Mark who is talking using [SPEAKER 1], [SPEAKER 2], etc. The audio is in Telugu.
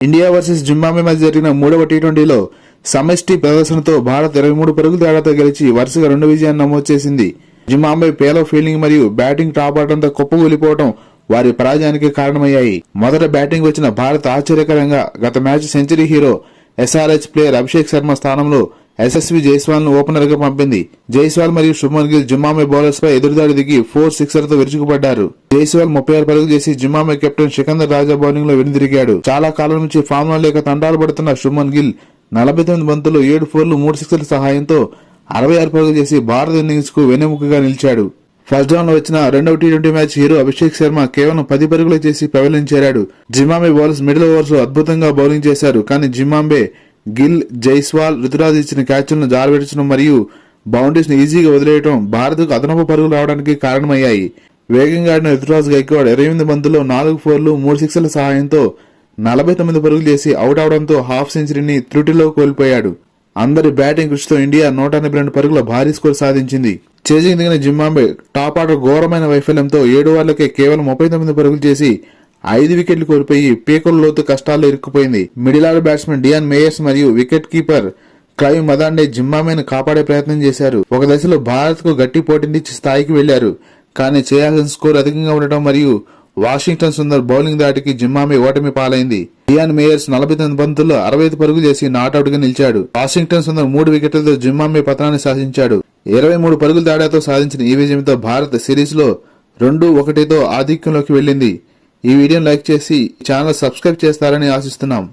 [SPEAKER 1] ఇండియా వర్సెస్ జింబాబ్వే మధ్య జరిగిన మూడవ టీ20లో సమష్టి ప్రదర్శనతో భారత్ 23 పరుగుల తేడాతో గెలిచి వరుసగా 2 విజయాన్ని నమోదు చేసింది. జింబాబ్వే పేలవ ఫీల్డింగ్ మరియు బ్యాటింగ్ టాప్ ఆర్డర్తో కుప్పకూలిపోవడం వారి పరాజయానికి కారణమయ్యాయి. మొదట బ్యాటింగ్ వచ్చిన భారత్ ఆశ్చర్యకరంగా గత match century hero SRH player Abhishek Sharma స్థానంలో యశస్వి జైస్వాల్ ను ఓపెనర్ గా పంపింది. జైస్వాల్ మరియు శుభ్మన్ గిల్ జింబాబ్వే బౌలర్స్ పై ఎదురుదాడి దిగి 4 సిక్సర్లతో విరుచుకుపడ్డారు. జైస్వాల్ 36 పరుగులు చేసి జింబాబ్వే కెప్టెన్ సికందర్ రాజా బౌలింగ్ లో వెనుదిరిగాడు. చాలా కాలం నుంచి ఫామ్ లో లేక తంటాలు పడుతున్న శుభ్మన్ గిల్ 49 బంతుల్లో 7 ఫోర్లు 3 సిక్సర్ల సహాయంతో 66 పరుగులు చేసి భారత ఇన్నింగ్స్ కు వెన్నెముకగా నిలిచాడు. ఫస్ట్ డౌన్ లో వచ్చిన రెండవ T20 match hero Abhishek Sharma కేవలం 10 పరుగులు చేసి పెవిలియన్ చేరాడు. జింబాబ్వే బౌలర్స్ మిడిల్ ఓవర్స్ లో అద్భుతంగా బౌలింగ్ చేశారు. కానీ జింబాబ్వే గిల్, జైస్వాల్, రుతురాజ్ ఇచ్చిన క్యాచ్లను జారవిడచడం మరియు బౌండరీస్ ను ఈజీగా వదిలేయడం భారత్కు అదనపు పరుగులు రావడానికి కారణమయ్యాయి. వేగంగా ఆడిన రుతురాజ్ గైక్వాడ్ 28 బంతుల్లో 4 ఫోర్లు 3 సిక్సర్ల సహాయంతో 49 పరుగులు చేసి అవుట్ అవడంతో హాఫ్ సెంచరీని త్రుటిలో కోల్పోయాడు. అందరి బ్యాటింగ్ కృషితో ఇండియా 182 పరుగుల భారీ స్కోర్ సాధించింది. చేజింగ్ దిగిన జింబాబ్వే టాప్ ఆర్డర్ ఘోరమైన వైఫల్యంతో 7 ఓవర్లకే కేవలం 39 పరుగులు చేసి 5 వికెట్లు కోల్పోయి పీకల లోతు కష్టాల్లో ఇరుక్కుపోయింది. Middle order batsmen Diyan Mayers మరియు వికెట్ కీపర్ క్లైవ్ మదాండే జింబాబ్వేను కాపాడే ప్రయత్నం చేశారు. ఒక దశలో భారత్ కు గట్టి పోటీనిచ్చి స్థాయికి వెళ్లారు. కానీ చేయాల్సిన స్కోర్ అధికంగా ఉండటం మరియు వాషింగ్టన్ సుందర్ బౌలింగ్ దాటికి జింబాబ్వే ఓటమి పాలైంది. డియాన్ మేయర్స్ 49 బంతుల్లో 65 పరుగులు చేసి నాట్అవుట్ గా నిలిచాడు. వాషింగ్టన్ సుందర్ 3 వికెట్లతో జింబాబ్వే పతనాన్ని సాధించాడు. 23 పరుగుల తేడాతో సాధించిన ఈ విజయంతో భారత్ సిరీస్ లో 2-1తో ఆధిక్యంలోకి వెళ్లింది. ఈ వీడియోను లైక్ చేసి ఛానల్ సబ్స్క్రైబ్ చేస్తారని ఆశిస్తున్నాం.